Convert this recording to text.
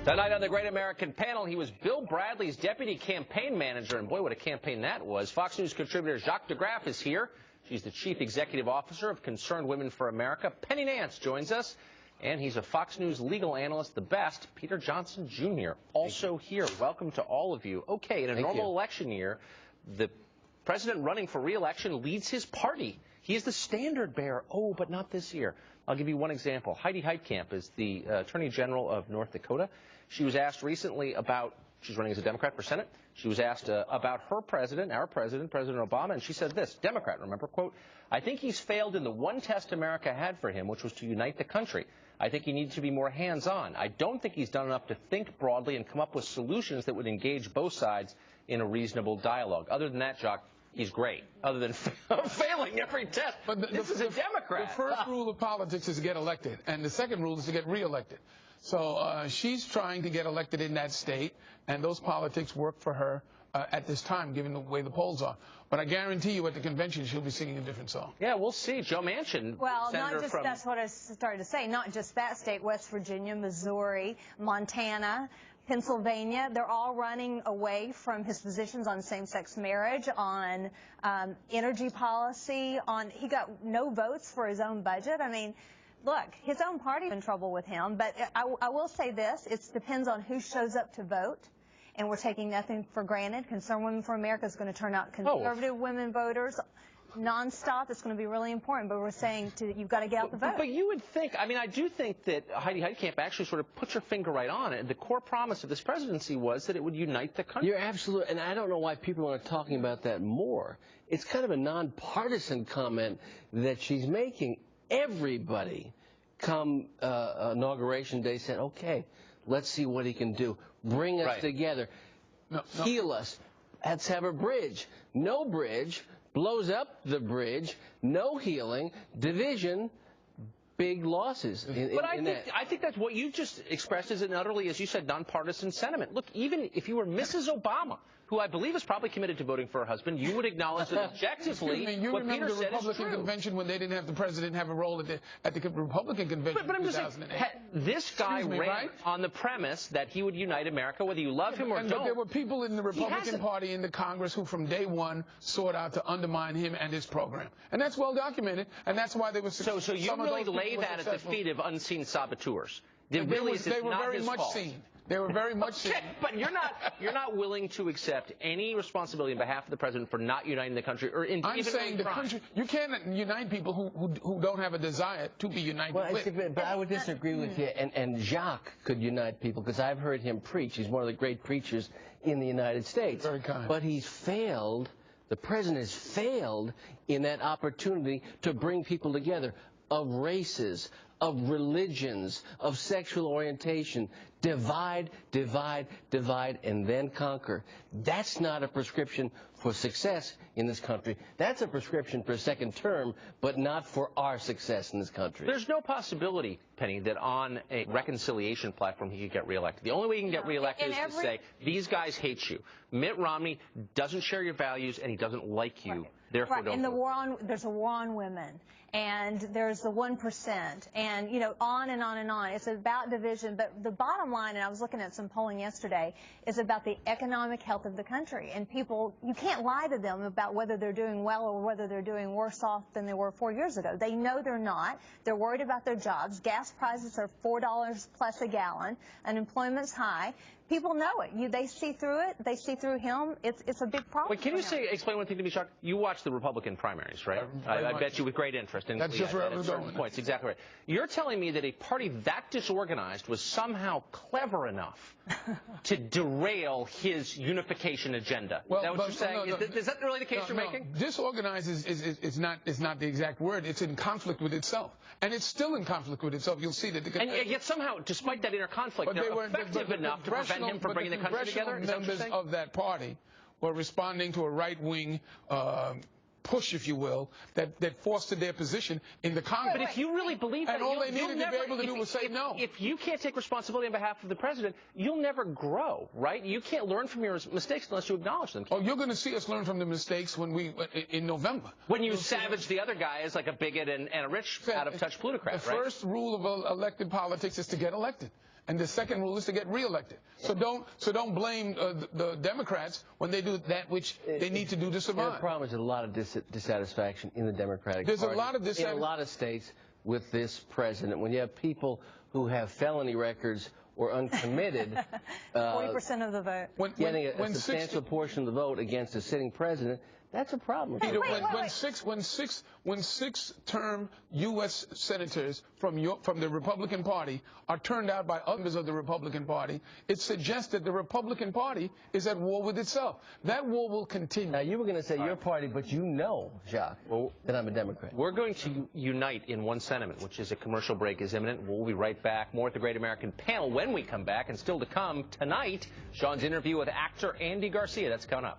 Tonight on the Great American Panel, he was Bill Bradley's deputy campaign manager, and boy, what a campaign that was. Fox News contributor Jacques DeGraff is here. She's the chief executive officer of Concerned Women for America. Penny Nance joins us, and he's a Fox News legal analyst, the best, Peter Johnson Jr., also here. Welcome to all of you. Okay, in a normal election year, the president running for re-election leads his party. He is the standard bearer. Oh, but not this year. I'll give you one example. Heidi Heitkamp is the Attorney General of North Dakota. She was asked recently about, she's running as a Democrat for Senate, she was asked about her president, our president, President Obama, and she said this, Democrat, remember, quote, I think he's failed in the one test America had for him, which was to unite the country. I think he needs to be more hands-on. I don't think he's done enough to think broadly and come up with solutions that would engage both sides in a reasonable dialogue. Other than that, Jacques, he's great, other than failing every test. But this is a Democrat. The first rule of politics is to get elected, and the second rule is to get reelected. So she's trying to get elected in that state, and those politics work for her at this time, given the way the polls are. But I guarantee you at the convention she'll be singing a different song. Yeah, we'll see. Joe Manchin. Well, not just, that's what I started to say, not just that state, West Virginia, Missouri, Montana, Pennsylvania, they're all running away from his positions on same-sex marriage, on energy policy, on he got no votes for his own budget. I mean, look, his own party's in trouble with him, but I will say this, it depends on who shows up to vote, and we're taking nothing for granted. Concerned Women for America is going to turn out conservative women voters nonstop. It's going to be really important, but we're saying you've got to get out the vote. But you would think, I mean, I do think that Heidi Heitkamp actually sort of puts her finger right on it. The core promise of this presidency was that it would unite the country. You're absolutely, and I don't know why people aren't talking about that more. It's kind of a nonpartisan comment that she's making. Everybody come inauguration day said, okay, let's see what he can do. Bring us together. Heal us. Let's have a bridge. No bridge. Blows up the bridge, no healing, division, big losses. But I think that's what you just expressed is an utterly, as you said, nonpartisan sentiment. Look, even if you were Mrs. Obama, who I believe is probably committed to voting for her husband, you would acknowledge that objectively what Peter said is true. You remember the Republican convention when they didn't have the president have a role at the Republican convention but I'm just saying, this guy ran on the premise that he would unite America, whether you love him or don't. But there were people in the Republican Party in the Congress who from day one sought out to undermine him and his program. And that's well documented, and that's why they were successful. So you really lay that at the feet of unseen saboteurs. They were very much seen. They were very much seen. But you're not willing to accept any responsibility on behalf of the president for not uniting the country, or I'm saying the country. You can't unite people who don't have a desire to be united with. But I would disagree with you. And Jacques could unite people because I've heard him preach. He's one of the great preachers in the United States. Very kind. But he's failed. The president has failed in that opportunity to bring people together of races, of religions, of sexual orientation. Divide, divide, divide, and then conquer. That's not a prescription for success in this country. That's a prescription for a second term, but not for our success in this country. There's no possibility, Penny, that on a reconciliation platform he could get reelected. The only way he can get reelected is to say, these guys hate you. Mitt Romney doesn't share your values, and he doesn't like you. Therefore, don't vote. There's a war on women, and there's the 1%, and, you know, on and on and on. It's about division, but the bottom line, and I was looking at some polling yesterday, is about the economic health of the country. And people, you can't lie to them about whether they're doing well or whether they're doing worse off than they were 4 years ago. They know they're not. They're worried about their jobs. Gas prices are $4 plus a gallon. Unemployment's high. People know it. They see through it. They see through him. It's a big problem. Wait, can you explain one thing to me, Chuck? You watch the Republican primaries, right? I bet you with great interest. That's just where I was going. Points, exactly right. You're telling me that a party that disorganized was somehow clever enough to derail his unification agenda. Is that what you're saying? Is that really the case you're making? Disorganized is not the exact word. It's in conflict with itself. And it's still in conflict with itself. You'll see that. And yet somehow, despite that inner conflict, they're effective enough to prevent him from bringing the country together? Members of that party were responding to a right-wing push, if you will, that fostered their position in the Congress. But if you really believe that, and all they needed to be able to do was say no. If you can't take responsibility on behalf of the president, you'll never grow, right? You can't learn from your mistakes unless you acknowledge them. Oh, you're going to see us learn from the mistakes in November. When you savage the other guy as like a bigot and a rich, out-of-touch plutocrat, The first rule of elected politics is to get elected. And the second rule is to get reelected. So don't blame the Democrats when they do that which they need to do to survive. The problem is a lot of dissatisfaction in the Democratic There's Party. A lot of dissatisfaction in a lot of states with this president. When you have people who have felony records or uncommitted, 40% of the vote, getting a substantial portion of the vote against a sitting president, that's a problem. Peter, when six-term U.S. senators from the Republican Party are turned out by members of the Republican Party, it suggests that the Republican Party is at war with itself. That war will continue. Now, you were going to say your party, but you know, Jacques, that I'm a Democrat. We're going to unite in one sentiment, which is a commercial break is imminent. We'll be right back. More at the Great American Panel when we come back. And still to come tonight, Sean's interview with actor Andy Garcia. That's coming up.